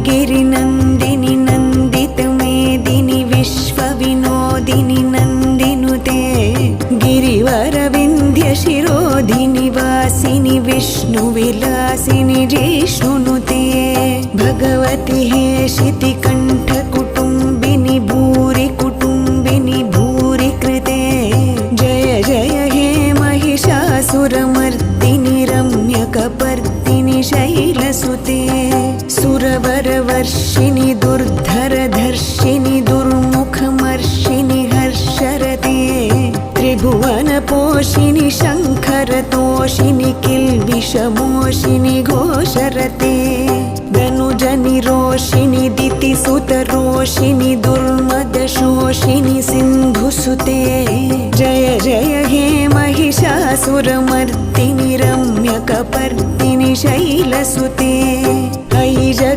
गिरिनन्दिनि नन्दितमेदिनि विश्वविनोदिनि नन्दिनुते गिरिवरविन्ध्यशिरोधिनि वासिनि विष्णुविलासिनि जिष्णुनुते भगवति हेशितिकण्ठकुटुम्बिनि भूरि कुटुम्बिनि भूरि कृते जय जय हे महिषासुरमर्दिनि रम्यकपर्दिनि शैलसुते सुरवरवर्षिणि दुर्धरधर्षिणि दुर्मुखमर्षिणि हर्षरते त्रिभुवनपोषिणि शङ्खरतोषिणि किल्बिषमोषिणि घोषरते धनुजनिरोषिणि दितिसुतरोषिणि दुर्मदशोषिणि सिन्धुसुते जय जय हे महिषासुरमर्दिनि रम्यकपर्दिनि शैलसुते अयि जगत्